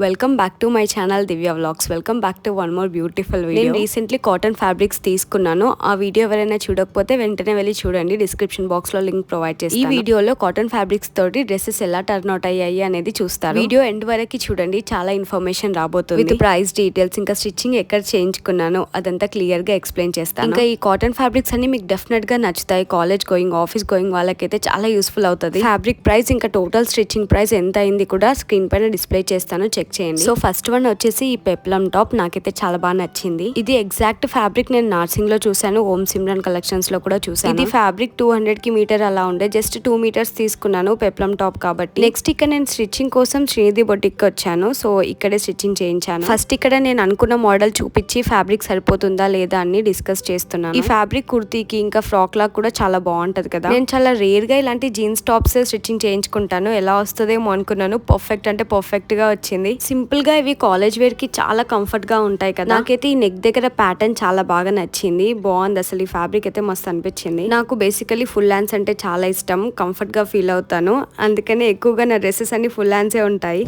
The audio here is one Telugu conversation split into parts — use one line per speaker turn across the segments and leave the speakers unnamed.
Welcome back to my channel Divya vlogs. Welcome back to one more beautiful video. నేను రీసెంట్లీ కాటన్ ఫ్యాబ్రిక్స్ తీసుకున్నాను. ఆ వీడియో ఎవరైనా చూడకపోతే వెంటనే వెళ్ళి చూడండి, డిస్క్రిప్షన్ బాక్స్ లో లింక్ ప్రొవైడ్ చేస్తాను. ఈ వీడియోలో కాటన్ ఫ్యాబ్రిక్స్ తోటి డ్రెస్సెస్ ఎలా టర్న్ అవుట్ అయ్యాయి అనేది చూస్తారు. వీడియో ఎండ్ వరకు చూడండి, చాలా ఇన్ఫర్మేషన్ రాబోతుంది. విత్ ప్రైస్ డీటెయిల్స్, ఇంకా స్టిచ్చింగ్ ఎక్కడ చేయించుకున్నాను అదంతా క్లియర్ గా ఎక్స్ప్లెయిన్ చేస్తాను. ఇంకా ఈ కాటన్ ఫ్యాబ్రిక్స్ అన్ని మీకు డెఫినెట్ గా నచ్చుతాయి. కాలేజ్ గోయింగ్, ఆఫీస్ గోయింగ్ వాళ్ళకైతే చాలా యూస్ఫుల్ అవుతుంది. ఫ్యాబ్రిక్ ప్రైస్ ఇంకా టోటల్ స్టిచ్చింగ్ ప్రైస్ ఎంత అయింది కూడా స్క్రీన్ పైన డిస్ప్లే చేస్తాను, చెక్ చేయండి. సో ఫస్ట్ వన్ వచ్చేసి ఈ పెప్లం టాప్. నాకైతే చాలా బాగా నచ్చింది. ఇది ఎగ్జాక్ట్ ఫ్యాబ్రిక్ నేను నార్సింగ్ లో చూసాను, ఓం సిమ్రన్ కలెక్షన్స్ లో కూడా చూసాను. ఇది ఫ్యాబ్రిక్ 200 కి మీటర్ అలా ఉండే, జస్ట్ 2 మీటర్స్ తీసుకున్నాను పెప్లం టాప్ కాబట్టి. నెక్స్ట్ ఇక్కడ నేను స్టిచ్చింగ్ కోసం శ్రీనిధి బొటిక్ వచ్చాను. సో ఇక్కడే స్టిచ్చింగ్ చేయించాను. ఫస్ట్ ఇక్కడ నేను అనుకున్న మోడల్ చూపించి ఫ్యాబ్రిక్ సరిపోతుందా లేదా అని డిస్కస్ చేస్తున్నాను. ఈ ఫ్యాబ్రిక్ కుర్తీకి ఇంకా ఫ్రాక్ లాగా కూడా చాలా బాగుంటది కదా. నేను చాలా రేర్ గా ఇలాంటి జీన్స్ టాప్స్ స్టిచ్చింగ్ చేయించుకుంటాను. ఎలా వస్తుందేమో అనుకున్నాను, పర్ఫెక్ట్ అంటే పర్ఫెక్ట్ గా వచ్చింది. సింపుల్ గా ఇవి కాలేజ్ వేర్ కి చాలా కంఫర్ట్ గా ఉంటాయి కదా. నాకైతే ఈ నెక్ దగ్గర ప్యాటర్న్ చాలా బాగా నచ్చింది, బాగుంది. అసలు ఈ ఫ్యాబ్రిక్ అయితే మస్తు అనిపించింది. నాకు బేసికలీ ఫుల్ హ్యాండ్స్ అంటే చాలా ఇష్టం, కంఫర్ట్ గా ఫీల్ అవుతాను. అందుకనే ఎక్కువగా నా డ్రెస్సెస్ అన్ని ఫుల్ హ్యాండ్సే ఉంటాయి.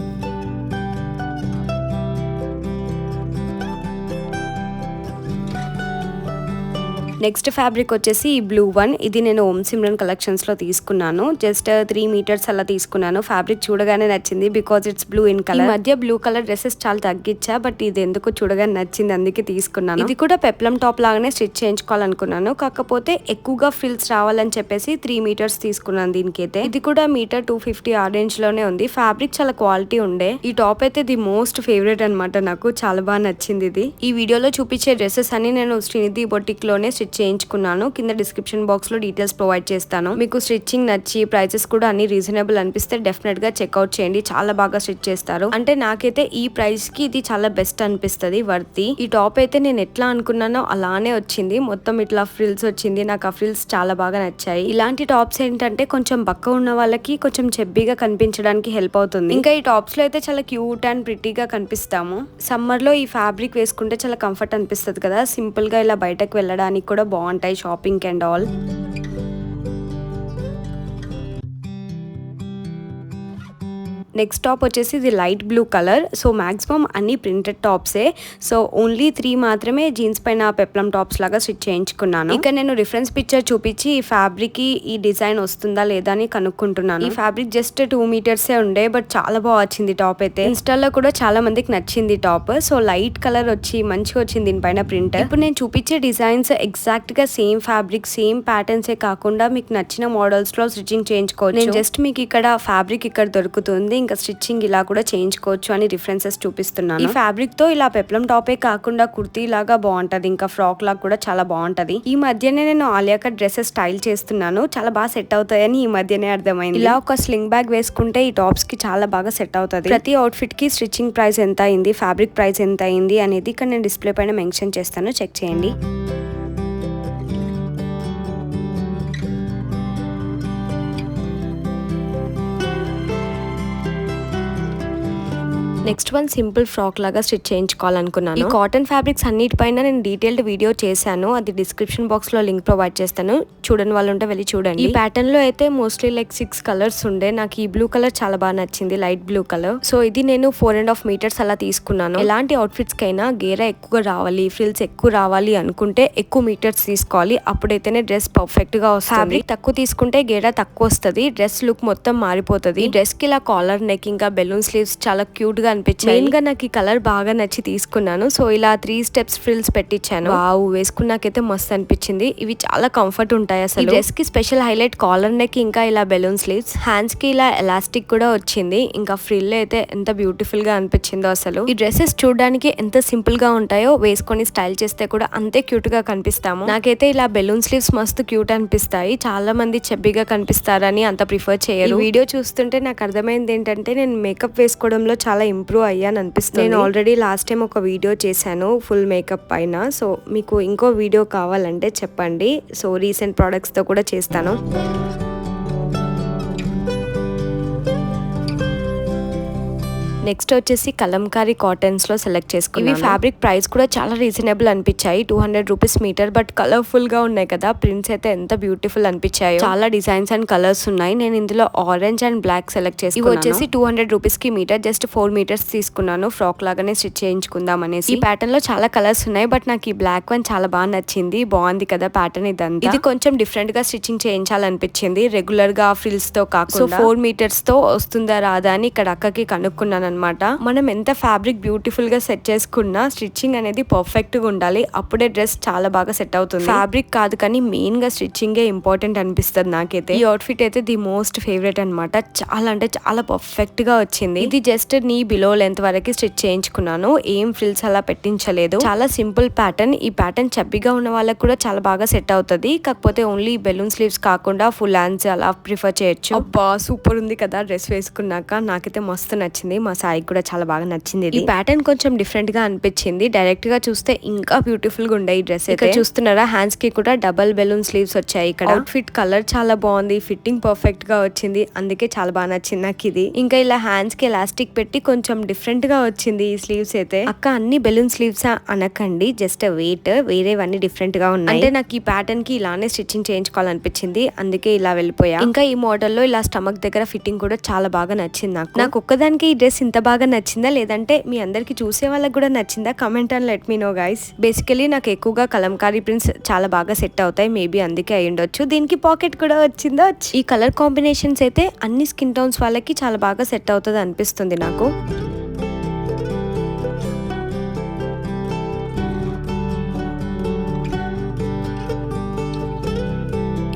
నెక్స్ట్ ఫ్యాబ్రిక్ వచ్చేసి ఈ బ్లూ వన్. ఇది నేను ఓం సిమ్రన్ కలెక్షన్స్ లో తీసుకున్నాను. జస్ట్ 3 మీటర్స్ అలా తీసుకున్నాను. ఫ్యాబ్రిక్ చూడగానే నచ్చింది, because it's blue in colour. ఈ మధ్య బ్లూ కలర్ డ్రెస్సెస్ చాలా తగ్గించా, బట్ ఇది ఎందుకు చూడగానే నచ్చింది, అందుకే తీసుకున్నాను. ఇది కూడా పెప్లం టాప్ లాగానే స్టిచ్ చేయించుకోవాలనుకున్నాను, కాకపోతే ఎక్కువగా ఫ్రిల్స్ రావాలని చెప్పేసి 3 మీటర్స్ తీసుకున్నాను దీనికైతే. ఇది కూడా మీటర్ 250 ఆ రేంజ్ లోనే ఉంది. ఫ్యాబ్రిక్ చాలా క్వాలిటీ ఉండే. ఈ టాప్ అయితే ది మోస్ట్ ఫేవరెట్ అనమాట, నాకు చాలా బాగా నచ్చింది ఇది. ఈ వీడియోలో చూపించే డ్రెస్సెస్ అన్ని నేను శ్రీనిధి బొటిక్ లోనే చేయించుకున్నాను. కింద డిస్క్రిప్షన్ బాక్స్ లో డీటెయిల్స్ ప్రొవైడ్ చేస్తాను. మీకు స్టిచ్చింగ్ నచ్చి ప్రైసెస్ కూడా అన్ని రీజనబుల్ అనిపిస్తే డెఫినెట్ గా చెక్అవుట్ చేయండి, చాలా బాగా స్టిచ్ చేస్తారు. అంటే నాకైతే ఈ ప్రైస్ కి ఇది చాలా బెస్ట్ అనిపిస్తుంది, వర్తి. ఈ టాప్ అయితే నేను ఎట్లా అనుకున్నానో అలానే వచ్చింది. మొత్తం ఇట్లా ఫ్రిల్స్ వచ్చింది, నాకు ఆ ఫ్రిల్స్ చాలా బాగా నచ్చాయి. ఇలాంటి టాప్స్ ఏంటంటే కొంచెం బక్క ఉన్న వాళ్ళకి కొంచెం చెబ్బీగా కనిపించడానికి హెల్ప్ అవుతుంది. ఇంకా ఈ టాప్స్ లో అయితే చాలా క్యూట్ అండ్ ప్రిటీగా కనిపిస్తాము. సమ్మర్ లో ఈ ఫ్యాబ్రిక్ వేసుకుంటే చాలా కంఫర్ట్ అనిపిస్తుంది కదా. సింపుల్ గా ఇలా బయటకు వెళ్ళడానికి కూడా బాగుంటాయి, shopping and all. Next top వచ్చేసి ఇది light blue colour. So maximum అన్ని ప్రింటెడ్ టాప్సే. సో ఓన్లీ 3 మాత్రమే జీన్స్ పైన పెప్లం టాప్స్ లాగా స్టిచ్ చేయించుకున్నాను. ఇక నేను రిఫరెన్స్ పిక్చర్ చూపించి ఈ ఫ్యాబ్రిక్ కి ఈ డిజైన్ వస్తుందా లేదా అని కనుక్కుంటున్నాను. ఈ ఫ్యాబ్రిక్ జస్ట్ 2 మీటర్సే ఉండే, బట్ చాలా బాగా వచ్చింది టాప్ అయితే. ఇన్స్టాల్లో కూడా చాలా మందికి నచ్చింది టాప్. సో లైట్ కలర్ వచ్చి మంచిగా వచ్చింది దీనిపైన ప్రింట్. ఇప్పుడు నేను చూపించే డిజైన్స్ ఎగ్జాక్ట్ గా సేమ్ ఫ్యాబ్రిక్, సేమ్ ప్యాటర్న్స్ కాకుండా మీకు నచ్చిన మోడల్స్ లో స్టిచ్చింగ్ చేయించుకోవచ్చు. నేను జస్ట్ మీకు ఇక్కడ ఫ్యాబ్రిక్ ఇక్కడ దొరుకుతుంది, ఇంకా స్టిచ్చింగ్ ఇలా కూడా చేయించుకోవచ్చు అని రిఫరెన్సెస్ చూపిస్తున్నాను. ఈ ఫ్యాబ్రిక్ తో ఇలా పెప్లం టాపే కాకుండా కుర్తీ లాగా బాగుంటది, ఇంకా ఫ్రాక్ లాగా కూడా చాలా బాగుంటది. ఈ మధ్యనే నేను ఆలియా కట్ డ్రెస్సెస్ స్టైల్ చేస్తున్నాను, చాలా బాగా సెట్ అవుతాయని ఈ మధ్యనే అర్థమైంది. ఇలా ఒక స్లింగ్ బ్యాగ్ వేసుకుంటే ఈ టాప్స్ కి చాలా బాగా సెట్ అవుతుంది. ప్రతి అవుట్ఫిట్ కి స్టిచ్చింగ్ ప్రైస్ ఎంత అయింది, ఫ్యాబ్రిక్ ప్రైస్ ఎంత అయింది అనేది ఇక్కడ నేను డిస్ప్లే పైన మెన్షన్ చేస్తాను, చెక్ చేయండి. నెక్స్ట్ వన్ సింపుల్ ఫ్రాక్ లాగా స్టిచ్ చేయించుకోవాలనుకున్నాను. ఈ కాటన్ ఫ్యాబ్రిక్స్ అన్నిటిపైన నేను డీటెయిల్డ్ వీడియో చేశాను, అది డిస్క్రిప్షన్ బాక్స్ లో లింక్ ప్రొవైడ్ చేస్తాను, చూడని వాళ్ళు ఉంటే వెళ్ళి చూడండి. ఈ ప్యాటర్న్ లో అయితే మోస్ట్లీ లైక్ 6 కలర్స్ ఉండే. నాకు ఈ బ్లూ కలర్ చాలా బాగా నచ్చింది, లైట్ బ్లూ కలర్. సో ఇది నేను 4.5 మీటర్స్ అలా తీసుకున్నాను. ఎలాంటి అవుట్ఫిట్స్ కైనా గేరా ఎక్కువ రావాలి, ఫ్రిల్స్ ఎక్కువ రావాలి అనుకుంటే ఎక్కువ మీటర్స్ తీసుకోవాలి, అప్పుడైతేనే డ్రెస్ పర్ఫెక్ట్ గా వస్తుంది. ఫ్యాబ్రిక్ తక్కువ తీసుకుంటే గేరా తక్కువ వస్తుంది, డ్రెస్ లుక్ మొత్తం మారిపోతుంది. ఈ డ్రెస్ కి ఇలా కాలర్ నెక్ ఇంకా బెలూన్ స్లీవ్స్ చాలా క్యూట్ గా అనిపించాయి. మెయిన్ గా నాకు ఈ కలర్ బాగా నచ్చి తీసుకున్నాను. సో ఇలా 3 స్టెప్స్ ఫ్రిల్స్ పెట్టించాను. వావ్, వేసుకున్నాకైతే మస్తు అనిపించింది. ఇవి చాలా కంఫర్ట్ ఉంటాయి అసలు. డ్రెస్ కి స్పెషల్ హైలైట్ కాలర్ నెక్ ఇంకా ఇలా బెలూన్ స్లీవ్స్. హ్యాండ్స్ కి ఇలా ఎలాస్టిక్ కూడా వచ్చింది. ఇంకా ఫ్రిల్ అయితే ఎంత బ్యూటిఫుల్ గా అనిపించిందో అసలు. ఈ డ్రెస్సెస్ చూడడానికి ఎంత సింపుల్ గా ఉంటాయో, వేసుకొని స్టైల్ చేస్తే కూడా అంతే క్యూట్ గా కనిపిస్తాము. నాకైతే ఇలా బెలూన్ స్లీవ్స్ మస్తు క్యూట్ అనిపిస్తాయి. చాలా మంది చెబ్బిగా కనిపిస్తారని అంత ప్రిఫర్ చేయరు. ఈ వీడియో చూస్తుంటే నాకు అర్థమైంది ఏంటంటే నేను మేకప్ వేసుకోవడంలో చాలా ఇంప్రూవ్ అయ్యాను అనిపిస్తుంది. నేను ఆల్రెడీ లాస్ట్ టైం ఒక వీడియో చేశాను ఫుల్ మేకప్ పైన. సో మీకు ఇంకో వీడియో కావాలంటే చెప్పండి. సో రీసెంట్ ప్రోడక్ట్స్ తో కూడా చేస్తాను. నెక్స్ట్ వచ్చేసి కలంకారీ కాటన్స్ లో సెలెక్ట్ చేసుకున్నాను. ఇవి ఫ్యాబ్రిక్ ప్రైస్ కూడా చాలా రీజనబుల్ అనిపించాయి, 200 రూపీస్ మీటర్. బట్ కలర్ఫుల్ గా ఉన్నాయి కదా, ప్రింట్స్ అయితే ఎంత బ్యూటిఫుల్ అనిపించాయో. చాలా డిజైన్స్ అండ్ కలర్స్ ఉన్నాయి. నేను ఇందులో ఆరెంజ్ అండ్ బ్లాక్ సెలెక్ట్ చేసుకున్నాను. ఇవి వచ్చేసి 200 రూపీస్ కి మీటర్, జస్ట్ 4 మీటర్స్ తీసుకున్నాను. ఫ్రాక్ లాగానే స్టిచ్ చేయించుకుందాం అనేసి. ఈ ప్యాటర్న్ లో చాలా కలర్స్ ఉన్నాయి, బట్ నాకు ఈ బ్లాక్ వన్ చాలా బాగా నచ్చింది. బాగుంది కదా ప్యాటర్న్ ఇదంతా. ఇది కొంచెం డిఫరెంట్ గా స్టిచ్చింగ్ చేయించాలనిపించింది, రెగ్యులర్ గా ఫ్రిల్స్ తో కాకుండా. సో 4 మీటర్స్ తో వస్తుందా రాదా అని ఇక్కడ అక్కకి కనుక్కున్నాను అనమాట. మనం ఎంత ఫ్యాబ్రిక్ బ్యూటిఫుల్ గా సెట్ చేసుకున్నా స్టిచ్చింగ్ అనేది పర్ఫెక్ట్ గా ఉండాలి, అప్పుడే డ్రెస్ చాలా బాగా సెట్ అవుతుంది. ఫ్యాబ్రిక్ కాదు కానీ మెయిన్ గా స్టిచ్చింగ్ ఇంపార్టెంట్ అనిపిస్తుంది నాకైతే. ఈ అవుట్ఫిట్ అయితే ది మోస్ట్ ఫేవరెట్ అనమాట. చాలా అంటే చాలా పర్ఫెక్ట్ గా వచ్చింది. ఇది జస్ట్ నీ బిలో లెంత్ వరకు స్టిచ్ చేయించుకున్నాను, ఏం ఫ్రిల్స్ అలా పెట్టించలేదు. చాలా సింపుల్ ప్యాటర్న్. ఈ ప్యాటర్న్ చబ్బిగా ఉన్న వాళ్ళకి కూడా చాలా బాగా సెట్ అవుతుంది. కాకపోతే ఓన్లీ బెలూన్ స్లీవ్స్ కాకుండా ఫుల్ హ్యాండ్స్ అలా ప్రిఫర్ చేయొచ్చు. అబ్బా సూపర్ ఉంది కదా డ్రెస్ వేసుకున్నాక. నాకైతే మస్తు నచ్చింది, మా సాయికి కూడా చాలా బాగా నచ్చింది. ఈ ప్యాటర్న్ కొంచెం డిఫరెంట్ గా అనిపించింది, డైరెక్ట్ గా చూస్తే ఇంకా బ్యూటిఫుల్ గా ఉండే ఈ డ్రెస్. ఇక్కడ చూస్తున్నారా, హ్యాండ్స్ కి కూడా డబల్ బెలూన్ స్లీవ్స్ వచ్చాయి. ఇక్కడ అవుట్ఫిట్ కలర్ చాలా బాగుంది, ఫిట్టింగ్ పర్ఫెక్ట్ గా వచ్చింది, అందుకే చాలా బాగా నచ్చింది నాకు ఇది. ఇంకా ఇలా హ్యాండ్స్ కి ఎలాస్టిక్ పెట్టి కొంచెం డిఫరెంట్ గా వచ్చింది ఈ స్లీవ్స్ అయితే. అక్క అన్ని బెలూన్ స్లీవ్స్ అనకండి, జస్ట్ వెయిట్ వేరేవన్నీ డిఫరెంట్ గా ఉన్నాయి. అంటే నాకు ఈ ప్యాటర్న్ కి ఇలానే స్టిచ్చింగ్ చేయించుకోవాలనిపించింది, అందుకే ఇలా వెళ్ళిపోయా. ఇంకా ఈ మోడల్ లో ఇలా స్టమక్ దగ్గర ఫిట్టింగ్ కూడా చాలా బాగా నచ్చింది నాకు ఒక్కదానికి ఈ డ్రెస్ ఇంత బాగా నచ్చిందా లేదంటే మీ అందరికి చూసే వాళ్ళకి కూడా నచ్చిందా, comment and let me know guys. Basically నాకు ఎక్కువగా కలంకారీ ప్రింట్స్ చాలా బాగా సెట్ అవుతాయి, మేబీ అందుకే అయి ఉండొచ్చు. దీనికి పాకెట్ కూడా వచ్చిందా. ఈ కలర్ కాంబినేషన్స్ అయితే అన్ని స్కిన్ టోన్స్ వాళ్ళకి చాలా బాగా సెట్ అవుతుంది అనిపిస్తుంది నాకు.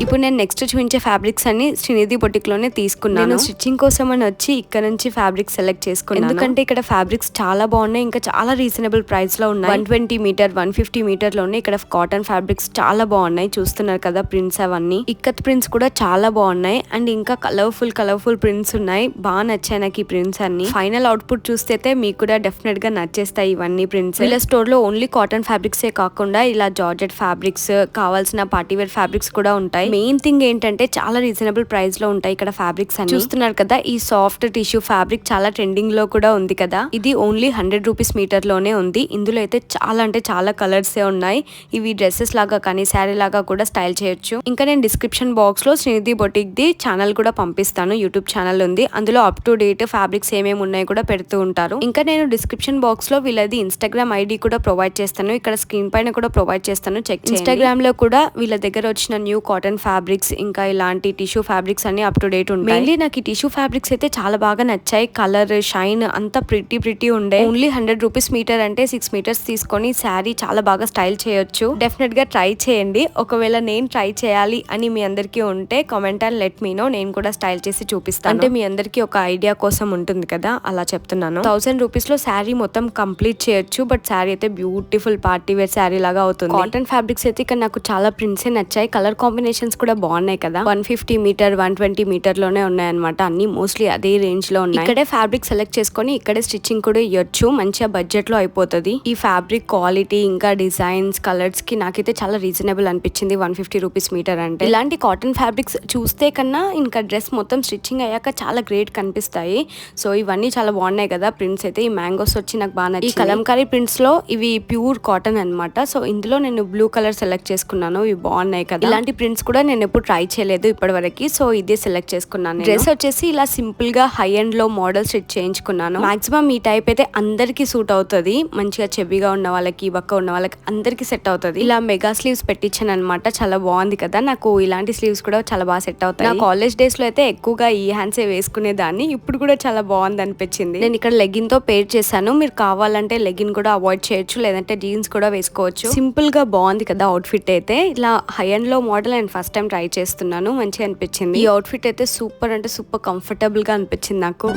ఇప్పుడు నేను నెక్స్ట్ చూపించే ఫ్యాబ్రిక్స్ అన్ని శ్రీనిధి బొటిక్ లోనే తీసుకున్నాను. స్టిచ్చింగ్ కోసం అని వచ్చి ఇక్కడ నుంచి ఫ్యాబ్రిక్స్ సెలెక్ట్ చేసుకున్నాను, ఎందుకంటే ఇక్కడ ఫ్యాబ్రిక్స్ చాలా బాగున్నాయి, ఇంకా చాలా రీజనబుల్ ప్రైస్ లో ఉన్నాయి. 120 మీటర్ 150 మీటర్ లోనే ఇక్కడ కాటన్ ఫ్యాబ్రిక్స్ చాలా బాగున్నాయి. చూస్తున్నారు కదా ప్రింట్స్, అవన్నీ ఇక్కత్ ప్రింట్స్ కూడా చాలా బాగున్నాయి. అండ్ ఇంకా కలర్ఫుల్ ప్రింట్స్ ఉన్నాయి, బాగా నచ్చాయి నాకు ఈ ప్రింట్స్ అన్ని. ఫైనల్ అవుట్పుట్ చూస్తే మీకు కూడా డెఫినెట్ గా నచ్చేస్తాయి ఇవన్నీ ప్రింట్స్. ఇలా స్టోర్ లో ఓన్లీ కాటన్ ఫ్యాబ్రిక్స్ కాకుండా ఇలా జార్జెట్ ఫ్యాబ్రిక్స్, కావాల్సిన పార్టీవేర్ ఫ్యాబ్రిక్స్ కూడా ఉంటాయి. మెయిన్ థింగ్ ఏంటంటే చాలా రీజనబుల్ ప్రైస్ లో ఉంటాయి ఇక్కడ ఫ్యాబ్రిక్స్ అని. చూస్తున్నారు కదా, ఈ సాఫ్ట్ టిష్యూ ఫ్యాబ్రిక్ చాలా ట్రెండింగ్ లో కూడా ఉంది కదా. ఇది ఓన్లీ 100 రూపీస్ మీటర్ లోనే ఉంది. ఇందులో అయితే చాలా అంటే చాలా కలర్స్ ఉన్నాయి. ఇవి డ్రెస్సెస్ లాగా కానీ శారీ లాగా కూడా స్టైల్ చేయొచ్చు. ఇంకా నేను డిస్క్రిప్షన్ బాక్స్ లో శ్రీనిధి బొటిక్ ది ఛానల్ కూడా పంపిస్తాను, యూట్యూబ్ ఛానల్ ఉంది, అందులో అప్ టు డేట్ ఫ్యాబ్రిక్స్ ఏమేమి ఉన్నాయో కూడా పెడుతూ ఉంటారు. ఇంకా నేను డిస్క్రిప్షన్ బాక్స్ లో వీళ్ళది ఇన్స్టాగ్రామ్ ఐడి కూడా ప్రొవైడ్ చేస్తాను, ఇక్కడ స్క్రీన్ పైన కూడా ప్రొవైడ్ చేస్తాను, చెక్ చేయండి. ఇన్స్టాగ్రామ్ లో కూడా వీళ్ళ దగ్గర వచ్చిన న్యూ కాటన్ ఫ్యాబ్రిక్స్ ఇంకా ఇలాంటి టిష్యూ ఫ్యాబ్రిక్స్ అన్ని అప్ టు డేట్ ఉంటాయి. మెయిన్లీ నాకు ఈ టిష్యూ ఫ్యాబ్రిక్స్ అయితే చాలా బాగా నచ్చాయి. కలర్ షైన్ అంతా ప్రిటీ ఉండే. ఓన్లీ 100 రూపీస్ మీటర్ అంటే 6 మీటర్స్ తీసుకొని శారీ చాలా బాగా స్టైల్ చేయొచ్చు. డెఫినెట్ గా ట్రై చేయండి. ఒకవేళ నేను ట్రై చేయాలి అని మీ అందరికీ ఉంటే comment and let me know, నేను కూడా స్టైల్ చేసి చూపిస్తాను. అంటే మీ అందరికి ఒక ఐడియా కోసం ఉంటుంది కదా, అలా చెప్తున్నాను. 1000 రూపీస్ లో శారీ మొత్తం కంప్లీట్ చేయొచ్చు. బట్ శారీ అయితే బ్యూటిఫుల్ పార్టీ వేర్ శారీ లాగా అవుతుంది. కాటన్ ఫ్యాబ్రిక్స్ అయితే ఇక్కడ నాకు చాలా ప్రింట్స్ నచ్చాయి, కలర్ కాంబినేషన్స్ కూడా బాగున్నాయి కదా. 150 మీటర్ 120 మీటర్ లోనే ఉన్నాయన్నమాట, అన్ని మోస్ట్లీ అదే రేంజ్ లో ఉన్నాయి. ఇక్కడే ఫ్యాబ్రిక్ సెలెక్ట్ చేసుకొని ఇక్కడే స్టిచ్చింగ్ కూడా ఇవ్వచ్చు, మంచిగా బడ్జెట్ లో అయిపోతుంది. ఈ ఫ్యాబ్రిక్ క్వాలిటీ ఇంకా డిజైన్స్ కలర్స్ కి నాకైతే చాలా రీజనబుల్ అనిపించింది 150 రూపీస్ మీటర్ అంటే. ఇలాంటి కాటన్ ఫ్యాబ్రిక్స్ చూస్తే కన్నా ఇంకా డ్రెస్ మొత్తం స్టిచ్చింగ్ అయ్యాక చాలా గ్రేట్ కనిపిస్తాయి. సో ఇవన్నీ చాలా బాగున్నాయి కదా ప్రింట్స్ అయితే. ఈ మ్యాంగోస్ వచ్చి నాకు బాగా నచ్చింది. ఈ కలంకారీ ప్రింట్స్ లో ఇవి ప్యూర్ కాటన్ అనమాట. సో ఇందులో నేను బ్లూ కలర్ సెలెక్ట్ చేసుకున్నాను, ఇవి బాగున్నాయి కదా. ఇలాంటి ప్రింట్స్ కూడా నేను ఎప్పుడు ట్రై చేయలేదు ఇప్పటి వరకు, సో ఇదే సెలెక్ట్ చేసుకున్నాను. డ్రెస్ వచ్చేసి ఇలా సింపుల్ గా హై ఎండ్ లో మోడల్ స్టిచ్ చేయించుకున్నాను. మాక్సిమం ఈ టైప్ అయితే అందరికి సూట్ అవుతుంది, మంచిగా చెవిగా ఉన్న వాళ్ళకి బక్క ఉన్న వాళ్ళకి అందరికి సెట్ అవుతుంది. ఇలా మెగా స్లీవ్స్ పెట్టించాను అనమాట, చాలా బాగుంది కదా. నాకు ఇలాంటి స్లీవ్స్ కూడా చాలా బాగా సెట్ అవుతాయి. నా కాలేజ్ డేస్ లో అయితే ఎక్కువగా ఈ హ్యాండ్స్ వేసుకునేదాన్ని, ఇప్పుడు కూడా చాలా బాగుంది అనిపించింది. నేను ఇక్కడ లెగిన్ తో పేర్ చేశాను, మీరు కావాలంటే లెగిన్ కూడా అవాయిడ్ చేయొచ్చు, లేదంటే జీన్స్ కూడా వేసుకోవచ్చు. సింపుల్ గా బాగుంది కదా అవుట్ఫిట్ అయితే. ఇలా హై ఎండ్ లో model and first time try చేస్తున్నాను, మంచిగా అనిపించింది. ఈ అవుట్ఫిట్ అయితే సూపర్ అంటే సూపర్ కంఫర్టబుల్ గా అనిపించింది నాకు.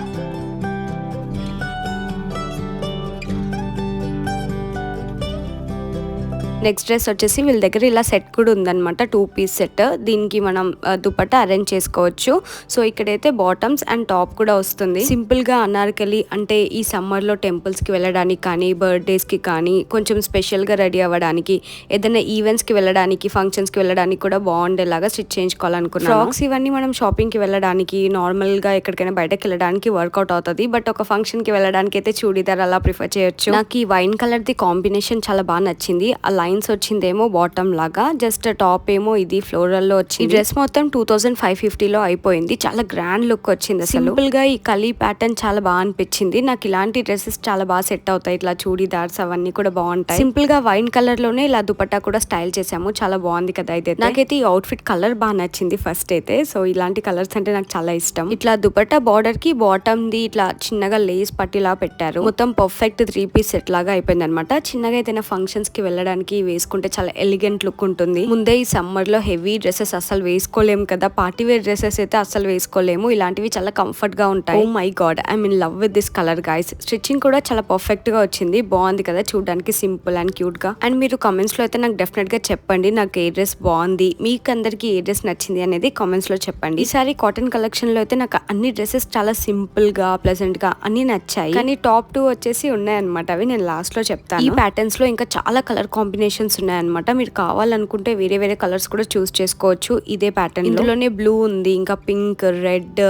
నెక్స్ట్ డ్రెస్ వచ్చేసి వీళ్ళ దగ్గర ఇలా సెట్ కూడా ఉందన్నమాట, 2 పీస్ సెట్. దీనికి మనం దుపట్టా అరేంజ్ చేసుకోవచ్చు. సో ఇక్కడైతే బాటమ్స్ అండ్ టాప్ కూడా వస్తుంది. సింపుల్ గా అనార్కలి అంటే ఈ సమ్మర్ లో టెంపుల్స్ కి వెళ్ళడానికి కానీ, బర్త్డేస్ కి కానీ, కొంచెం స్పెషల్ గా రెడీ అవ్వడానికి, ఏదైనా ఈవెంట్స్ కి వెళ్ళడానికి, ఫంక్షన్స్ కి వెళ్ళడానికి కూడా బాగుండేలాగా స్టిచ్ చేయించుకోవాలనుకున్నాను. ఫ్రాక్స్ ఇవన్నీ మనం షాపింగ్ కి వెళ్ళడానికి, నార్మల్ గా ఎక్కడికైనా బయటకి వెళ్ళడానికి వర్కౌట్ అవుతుంది. బట్ ఒక ఫంక్షన్ కి వెళ్ళడానికి అయితే చూడీదార్ అలా ప్రిఫర్ చేయొచ్చు. నాకు ఈ వైన్ కలర్ ది కాంబినేషన్ చాలా బాగా నచ్చింది. ఆ లైన్స్ వచ్చిందేమో బాటమ్ లాగా, జస్ట్ టాప్ ఏమో ఇది ఫ్లోరల్ లో వచ్చింది. ఈ డ్రెస్ మొత్తం 2550 లో అయిపోయింది. చాలా గ్రాండ్ లుక్ వచ్చింది. సింపుల్ గా ఈ కలీ ప్యాటర్న్ చాలా బాగా అనిపించింది. నాకు ఇలాంటి డ్రెస్సెస్ చాలా బాగా సెట్ అవుతాయి. ఇట్లా చూడీదార్స్ అవన్నీ కూడా బాగుంటాయి. సింపుల్ గా వైన్ కలర్ లోనే ఇలా దుపట్టా కూడా స్టైల్ చేసాము. చాలా బాగుంది కదా. అయితే నాకైతే ఈ అవుట్ఫిట్ కలర్ బాగా నచ్చింది ఫస్ట్ అయితే. సో ఇలాంటి కలర్స్ అంటే నాకు చాలా ఇష్టం. ఇట్లా దుపట్టా బార్డర్ కి బాటమ్ ది ఇట్లా చిన్నగా లేస్ పట్టిలా పెట్టారు. మొత్తం పర్ఫెక్ట్ 3 పీస్ సెట్ లాగా అయిపోయింది అనమాట. చిన్నగా ఏదైనా ఫంక్షన్స్ కి వెళ్ళడానికి వేసుకుంటే చాలా ఎలిగెంట్ లుక్ ఉంటుంది. ముందే ఈ సమ్మర్ లో హెవీ డ్రెస్సెస్ అసలు వేసుకోలేము కదా, పార్టీ వేర్ డ్రెస్సెస్ అయితే అసలు వేసుకోలేము. ఇలాంటివి చాలా కంఫర్ట్ గా ఉంటాయి. Oh my god, I mean love with this colour guys. Stitching కూడా చాలా పర్ఫెక్ట్ గా వచ్చింది. బాగుంది కదా చూడడానికి, సింపుల్ అండ్ క్యూట్ గా. అండ్ మీరు కామెంట్స్ లో అయితే నాకు డెఫినెట్ గా చెప్పండి నాకు ఏ డ్రెస్ బాగుంది, మీకు అందరికి ఏ డ్రెస్ నచ్చింది అనేది కామెంట్స్ లో చెప్పండి. ఈసారి కాటన్ కలెక్షన్ లో అయితే నాకు అన్ని డ్రెస్సెస్ చాలా సింపుల్ గా, ప్లెజెంట్ గా అన్ని నచ్చాయి. కానీ టాప్ 2 వచ్చేసి ఉన్నాయన్నమాట. అవి నేను లాస్ట్ లో చెప్తాను. ఈ ప్యాటర్న్స్ లో ఇంకా చాలా కలర్ కాంబినేషన్స్ ఉన్నాయన్నమాట. మీరు కావాలనుకుంటే వేరే వేరే కలర్స్ కూడా చూస్ చేసుకోవచ్చు. ఇదే ప్యాటర్న్ ఇందులోనే బ్లూ ఉంది, ఇంకా pink, red,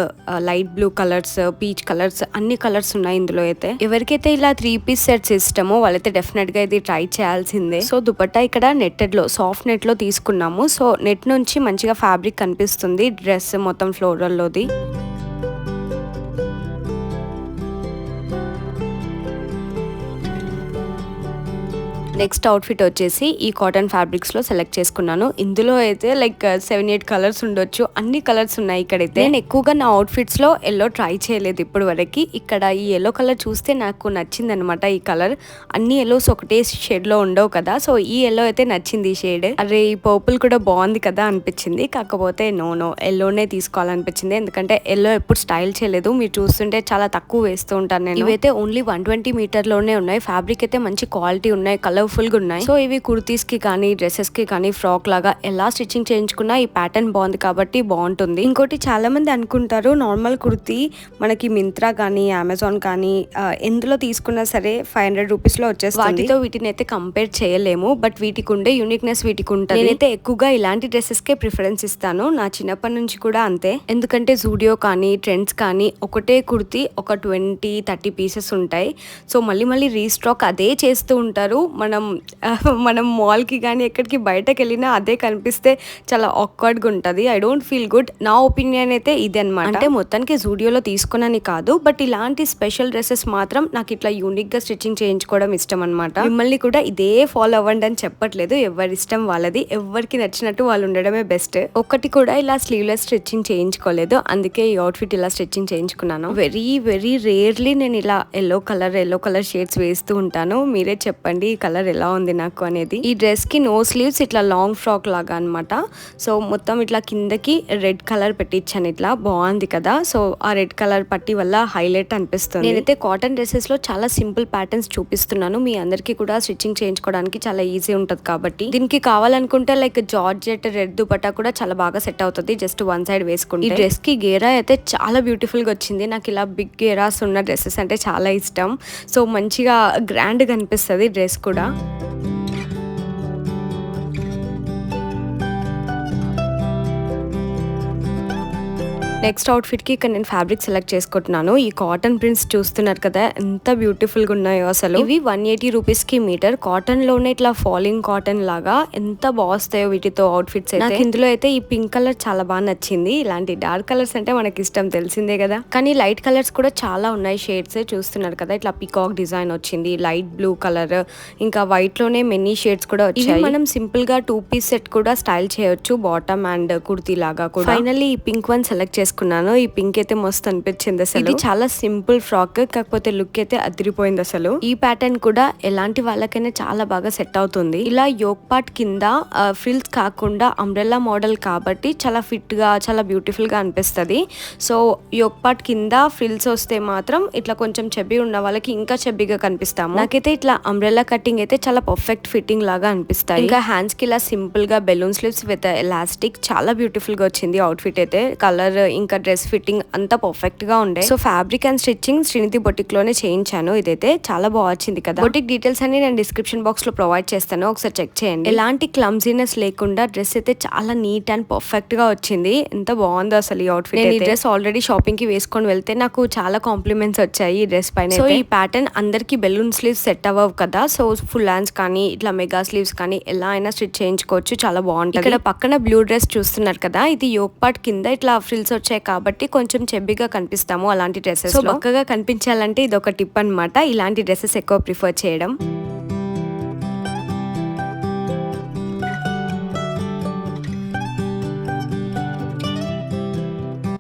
light blue colours, peach colours, అన్ని కలర్స్ ఉన్నాయి ఇందులో అయితే. ఎవరికైతే ఇలా 3 పీస్ సెట్స్ ఇష్టమో వాళ్ళైతే డెఫినెట్ గా ఇది ట్రై చేయాల్సిందే. సో దుపట్టా ఇక్కడ నెట్టెడ్ లో, సాఫ్ట్ నెట్ లో తీసుకున్నాము. సో నెట్ నుంచి మంచిగా ఫ్యాబ్రిక్ కనిపిస్తుంది. డ్రెస్ మొత్తం ఫ్లోరల్ లోది. నెక్స్ట్ అవుట్ఫిట్ వచ్చేసి ఈ కాటన్ ఫ్యాబ్రిక్స్ లో సెలెక్ట్ చేసుకున్నాను. ఇందులో అయితే లైక్ 7-8 కలర్స్ ఉండొచ్చు. అన్ని కలర్స్ ఉన్నాయి ఇక్కడైతే. నేను ఎక్కువగా నా అవుట్ఫిట్స్ లో ఎల్లో ట్రై చేయలేదు ఇప్పుడు వరకు. ఇక్కడ ఈ ఎల్లో కలర్ చూస్తే నాకు నచ్చింది అనమాట. ఈ కలర్ అన్ని ఎల్లోస్ ఒకటే షేడ్ లో ఉండవు కదా, సో ఈ ఎల్లో అయితే నచ్చింది ఈ షేడ్. అరే ఈ పర్పుల్ కూడా బాగుంది కదా అనిపించింది. కాకపోతే నో ఎల్లోనే తీసుకోవాలనిపించింది. ఎందుకంటే ఎల్లో ఎప్పుడు స్టైల్ చేయలేదు. మీరు చూస్తుంటే చాలా తక్కువ వేస్తూ ఉంటాను నేను. ఇవైతే ఓన్లీ 120 మీటర్ లోనే ఉన్నాయి. ఫ్యాబ్రిక్ అయితే మంచి క్వాలిటీ ఉన్నాయి, కలర్ ఫుల్ గా ఉన్నాయి. సో ఇవి కుర్తీస్ కి కానీ, డ్రెస్సెస్ కి కానీ, ఫ్రాక్ లాగా ఎలా స్టిచ్చింగ్ చేయించుకున్నా ఈ ప్యాటర్న్ బాగుంది కాబట్టి బాగుంటుంది. ఇంకోటి చాలా మంది అనుకుంటారు నార్మల్ కుర్తీ మనకి మింత్రా కానీ, అమెజాన్ కానీ ఎందులో తీసుకున్నా సరే 500 రూపీస్ లో వచ్చేస్తుంది. వాటితో వీటిని అయితే కంపేర్ చేయలేము. బట్ వీటికి ఉండే యూనిక్నెస్ వీటికి ఉంటుంది. నేనైతే ఎక్కువగా ఇలాంటి డ్రెస్సెస్ కే ప్రిఫరెన్స్ ఇస్తాను. నా చిన్నప్పటి నుంచి కూడా అంతే. ఎందుకంటే జూడియో కానీ, ట్రెండ్స్ కానీ ఒకటే కుర్తీ ఒక 20-30 పీసెస్ ఉంటాయి. సో మళ్ళీ రీస్టాక్ అదే చేస్తూ ఉంటారు. మనం మాల్కి కానీ ఎక్కడికి బయటకు వెళ్ళినా అదే కనిపిస్తే చాలా ఆక్వర్డ్గా ఉంటుంది. I don't feel good. నా ఒపీనియన్ అయితే ఇది అనమాట. అంటే మొత్తానికి జూడియోలో తీసుకున్నాను కాదు, బట్ ఇలాంటి స్పెషల్ డ్రెస్సెస్ మాత్రం నాకు ఇట్లా యూనిక్ గా స్టిచ్చింగ్ చేయించుకోవడం ఇష్టం అనమాట. మిమ్మల్ని కూడా ఇదే ఫాలో అవ్వండి అని చెప్పట్లేదు. ఎవరి ఇష్టం వాళ్ళది, ఎవరికి నచ్చినట్టు వాళ్ళు ఉండడమే బెస్ట్. ఒక్కటి కూడా ఇలా స్లీవ్లెస్ స్టిచ్చింగ్ చేయించుకోలేదు. అందుకే ఈ అవుట్ఫిట్ ఇలా స్టిచ్చింగ్ చేయించుకున్నాను. వెరీ రేర్లీ నేను ఇలా ఎల్లో కలర్ షేడ్స్ వేస్తూ ఉంటాను. మీరే చెప్పండి ఈ కలర్ ఎలా ఉంది నాకు అనేది. ఈ డ్రెస్ కి నో స్లీవ్స్, ఇట్లా లాంగ్ ఫ్రాక్ లాగా అనమాట. సో మొత్తం ఇట్లా కిందకి రెడ్ కలర్ పెట్టించాను. ఇట్లా బాగుంది కదా. సో ఆ రెడ్ కలర్ పట్టి వల్ల హైలైట్ అనిపిస్తుంది. నేనైతే కాటన్ డ్రెస్సెస్ లో చాలా సింపుల్ ప్యాటర్న్స్ చూపిస్తున్నాను. మీ అందరికి కూడా స్టిచ్చింగ్ చేయించుకోవడానికి చాలా ఈజీ ఉంటది కాబట్టి. దీనికి కావాలనుకుంటే లైక్ జార్జెట్ రెడ్ దుపట్టా కూడా చాలా బాగా సెట్ అవుతుంది. జస్ట్ వన్ సైడ్ వేసుకుంటే. ఈ డ్రెస్ కి గేరా అయితే చాలా బ్యూటిఫుల్ గా వచ్చింది. నాకు ఇలా బిగ్ గేరాస్ ఉన్న డ్రెస్సెస్ అంటే చాలా ఇష్టం. సో మంచిగా గ్రాండ్ గా అనిపిస్తుంది డ్రెస్ కూడా. నెక్స్ట్ అవుట్ఫిట్ కి ఇక్కడ నేను ఫ్యాబ్రిక్ సెలెక్ట్ చేసుకుంటున్నాను. ఈ కాటన్ ప్రింట్స్ చూస్తున్నారు కదా ఎంత బ్యూటిఫుల్ గా ఉన్నాయో అసలు. ఇవి 180 రూపీస్ కి మీటర్. కాటన్ లోనే ఇట్లా ఫాలింగ్ కాటన్ లాగా ఎంత బాగుస్తాయో వీటితో అవుట్ఫిట్స్ అయితే. నాకు ఇందులో అయితే ఈ పింక్ కలర్ చాలా బాగా నచ్చింది. ఇలాంటి డార్క్ కలర్స్ అంటే మనకి ఇష్టం తెలిసిందే కదా. కానీ లైట్ కలర్స్ కూడా చాలా ఉన్నాయి షేడ్స్. చూస్తున్నారు కదా ఇట్లా పికాక్ డిజైన్ వచ్చింది, లైట్ బ్లూ కలర్, ఇంకా వైట్ లోనే మెనీ షేడ్స్ కూడా వచ్చాయి. మనం సింపుల్ గా 2 పీస్ సెట్ కూడా స్టైల్ చేయొచ్చు, బాటమ్ అండ్ కుర్తీ లాగా కూడా. ఫైనల్లీ ఈ పింక్ వన్ సెలెక్ట్ చేసుకున్నాను. తీసుకున్నాను. ఈ పింక్ అయితే మస్తు అనిపించింది అసలు. ఇది చాలా సింపుల్ ఫ్రాక్, కాకపోతే లుక్ అయితే అదిరిపోయింది అసలు. ఈ ప్యాటర్న్ కూడా ఎలాంటి వాళ్ళకైనా చాలా బాగా సెట్ అవుతుంది. ఇలా యోక్ పార్ట్ కింద ఫ్రిల్స్ కాకుండా అంబ్రెల్లా మోడల్ కాబట్టి చాలా ఫిట్ గా చాలా బ్యూటిఫుల్ గా అనిపిస్తుంది. సో యోక్ పార్ట్ కింద ఫ్రిల్స్ వస్తే మాత్రం ఇట్లా కొంచెం చెబ్బి ఉన్న వాళ్ళకి ఇంకా చెబ్బిగా కనిపిస్తాము. నాకైతే ఇట్లా అంబ్రెల్లా కటింగ్ అయితే చాలా పర్ఫెక్ట్ ఫిట్టింగ్ లాగా అనిపిస్తాయి. ఇంకా హ్యాండ్స్ కి ఇలా సింపుల్ గా బెలూన్ స్లీవ్స్ విత్ ఎలాస్టిక్ చాలా బ్యూటిఫుల్ గా వచ్చింది అవుట్ఫిట్ అయితే. కలర్ ఇంకా డ్రెస్ ఫిట్టింగ్ అంతా పర్ఫెక్ట్ గా ఉండే. So fabric and stitching Srinidhi boutique లోనే చేయించాను. ఇదైతే చాలా బాగా వచ్చింది కదా. బొటిక్ డీటెయిల్స్ అన్ని నేను డిస్క్రిప్షన్ బాక్స్ లో ప్రొవైడ్ చేస్తాను, ఒకసారి చెక్ చేయండి. ఎలాంటి క్లమ్జీనెస్ లేకుండా డ్రెస్ అయితే చాలా నీట్ అండ్ పర్ఫెక్ట్ గా వచ్చింది. ఎంత బాగుందో అసలు ఈ అవుట్ఫిట్. నేను ఈ డ్రెస్ ఆల్రెడీ షాపింగ్ కి వేసుకొని వెళ్తే నాకు చాలా కాంప్లిమెంట్స్ వచ్చాయి ఈ డ్రెస్ పైన. సో ఈ ప్యాటర్న్ అందరికి బెలూన్ స్లీవ్స్ సెట్ అవ్వవు కదా, సో ఫుల్ హ్యాండ్స్ కానీ ఇట్లా మెగా స్లీవ్స్ కానీ ఎలా అయినా స్టిచ్ చేయించుకోవచ్చు, చాలా బాగుంటుంది. ఇక్కడ పక్కన బ్లూ డ్రెస్ చూస్తున్నారు కదా, ఇది యోక్ పార్ట్ కింద ఇట్లా ఫ్రిల్స్ వచ్చాయి కాబట్టి కొంచెం చెబ్బిగా కనిపిస్తాము అలాంటి డ్రెస్సెస్. సో బక్కగా కనిపించాలంటే ఇది ఒక టిప్ అన్నమాట, ఇలాంటి డ్రెస్సెస్ ఎక్కువ ప్రిఫర్ చేయడం.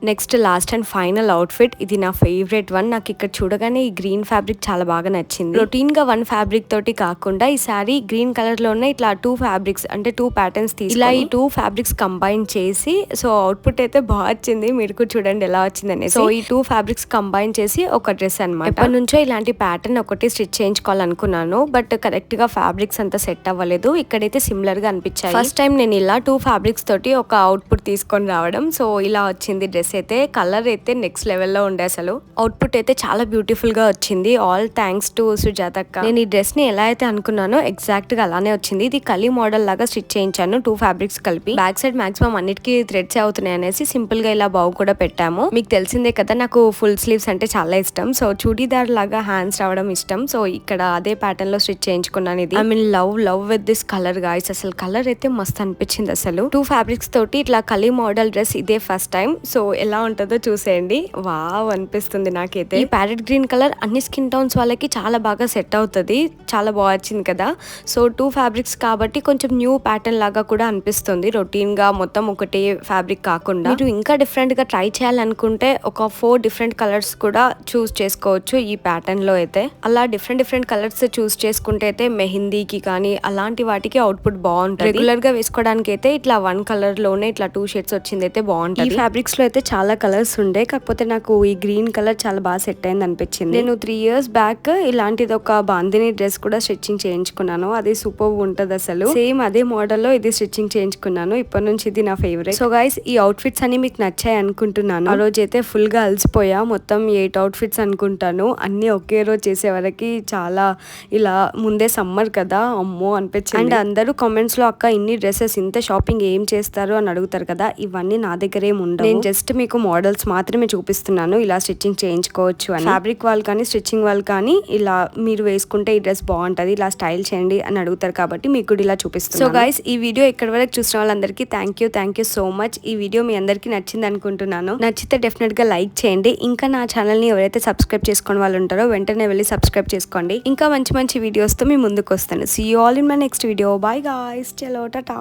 Next last and final outfit, ఇది నా ఫేవరెట్ వన్. నాకు ఇక్కడ చూడగానే ఈ గ్రీన్ ఫ్యాబ్రిక్ చాలా బాగా నచ్చింది. రొటీన్ గా వన్ ఫ్యాబ్రిక్ తోటి కాకుండా ఈసారి గ్రీన్ కలర్ లోనే ఇట్లా 2 ఫ్యాబ్రిక్స్ అంటే 2 ప్యాటర్న్స్ తీసి ఇలా ఈ 2 ఫ్యాబ్రిక్స్ కంబైన్ చేసి, సో అవుట్పుట్ అయితే బాగా వచ్చింది. మీరు కూడా చూడండి ఎలా వచ్చింది అనేది. సో ఈ 2 ఫ్యాబ్రిక్స్ కంబైన్ చేసి ఒక డ్రెస్ అనమాట. ఎప్పటి నుంచో ఇలాంటి ప్యాటర్న్ ఒకటి స్టిచ్ చేయించుకోవాలనుకున్నాను, బట్ కరెక్ట్ గా ఫ్యాబ్రిక్స్ అంతా సెట్ అవ్వలేదు. ఇక్కడైతే సిమిలర్ గా అనిపించాయి. ఫస్ట్ టైం నేను ఇలా 2 ఫ్యాబ్రిక్స్ తోటి ఒక అవుట్పుట్ తీసుకొని రావడం. సో ఇలా వచ్చింది డ్రెస్ అయితే. కలర్ అయితే నెక్స్ట్ లెవెల్లో ఉండే అసలు. అవుట్పుట్ అయితే చాలా బ్యూటిఫుల్ గా వచ్చింది. ఆల్ థ్యాంక్స్ టు సుజాత అక్క. నేను ఈ డ్రెస్ ని ఎలా అయితే అనుకున్నానో ఎగ్జాక్ట్ గా అలానే వచ్చింది. ఇది కలీ మోడల్ లాగా స్టిచ్ చేయించాను 2 ఫ్యాబ్రిక్స్ కలిపి. బ్యాక్ సైడ్ మాక్సిమం అన్నిటికీ థ్రెడ్స్ అవుతున్నాయి అనేసి సింపుల్ గా ఇలా బావు కూడా పెట్టాము. మీకు తెలిసిందే కదా నాకు ఫుల్ స్లీవ్స్ అంటే చాలా ఇష్టం. సో చూడీదార్ లాగా హ్యాండ్స్ రావడం ఇష్టం. సో ఇక్కడ అదే ప్యాటర్న్ లో స్టిచ్ చేయించుకున్నాను. ఇది I mean love with this colour guys. అసలు కలర్ అయితే మస్తు అనిపించింది అసలు. 2 ఫ్యాబ్రిక్స్ తోటి ఇట్లా కలీ మోడల్ డ్రెస్ ఇదే ఫస్ట్ టైం. సో ఎలా ఉంటుందో చూసేయండి. వావ్ అనిపిస్తుంది నాకైతే. ఈ ప్యారెట్ గ్రీన్ కలర్ అన్ని స్కిన్ టోన్స్ వాళ్ళకి చాలా బాగా సెట్ అవుతుంది. చాలా బాగా వచ్చింది కదా. సో 2 ఫ్యాబ్రిక్స్ కాబట్టి కొంచెం న్యూ ప్యాటర్న్ లాగా కూడా అనిపిస్తుంది. రొటీన్ గా మొత్తం ఒకటే ఫ్యాబ్రిక్ కాకుండా మీరు ఇంకా డిఫరెంట్ గా ట్రై చేయాలనుకుంటే ఒక 4 డిఫరెంట్ కలర్స్ కూడా చూస్ చేసుకోవచ్చు ఈ ప్యాటర్న్ లో అయితే. అలా డిఫరెంట్ కలర్స్ చూస్ చేసుకుంటే అయితే మెహందీకి కానీ అలాంటి వాటికి అవుట్పుట్ బాగుంటుంది. రెగ్యులర్ గా వేసుకోవడానికి అయితే ఇట్లా 1 కలర్ లోనే ఇట్లా 2 షేడ్స్ వచ్చింది అయితే బాగుంటుంది. ఈ ఫ్యాబ్రిక్స్ లో అయితే చాలా కలర్స్ ఉండే, కాకపోతే నాకు ఈ గ్రీన్ కలర్ చాలా బాగా సెట్ అయింది అనిపించింది. నేను 3 years బ్యాక్ ఇలాంటిది ఒక బాందిని డ్రెస్ కూడా స్టిచ్చింగ్ చేయించుకున్నాను. అది సూపర్ ఉంటది అసలు. సేమ్ అదే మోడల్ లో ఇది స్టిచ్చింగ్ చేయించుకున్నాను. ఇప్పటి నుంచి ఇది నా ఫేవరెట్. సో గైస్ ఈ అవుట్ఫిట్స్ అన్ని మీకు నచ్చాయి అనుకుంటున్నాను. ఆ రోజు అయితే ఫుల్ గా అలసిపోయా. మొత్తం 8 అవుట్ఫిట్స్ అనుకుంటాను. అన్ని ఒకే రోజు చేసే వరకు చాలా ఇలా ముందే సమ్మర్ కదా అమ్మో అనిపించింది. అండ్ అందరూ కామెంట్స్ లో అక్క ఇన్ని డ్రెస్సెస్ ఇంత షాపింగ్ ఏం చేస్తారు అని అడుగుతారు కదా, ఇవన్నీ నా దగ్గర ఏమి ఉండవు. నేను జస్ట్ మీకు మోడల్స్ మాత్రమే చూపిస్తున్నాను ఇలా స్టిచ్చింగ్ చేయించుకోవచ్చు అని. ఫ్యాబ్రిక్ వాళ్ళు కానీ స్టిచ్చింగ్ వాళ్ళు కానీ ఇలా మీరు వేసుకుంటే ఈ డ్రెస్ బాగుంటది ఇలా స్టైల్ చేయండి అని అడుగుతారు కాబట్టి మీకు కూడా ఇలా చూపిస్తున్నాను. సో గైస్ ఈ వీడియో ఇక్కడ వరకు చూసిన వాళ్ళందరికీ థ్యాంక్ యూ సో మచ్. ఈ వీడియో మీ అందరికీ నచ్చింది అనుకుంటున్నాను. నచ్చితే డెఫినెట్ గా లైక్ చేయండి. ఇంకా నా ఛానల్ ని ఎవరైతే సబ్స్క్రైబ్ చేసుకునే వాళ్ళు ఉంటారో వెంటనే వెళ్ళి సబ్స్క్రైబ్ చేసుకోండి. ఇంకా మంచి వీడియోస్ తో మీ ముందుకు వస్తాను. See you all in my next video. Bye guys, చలో టాటా.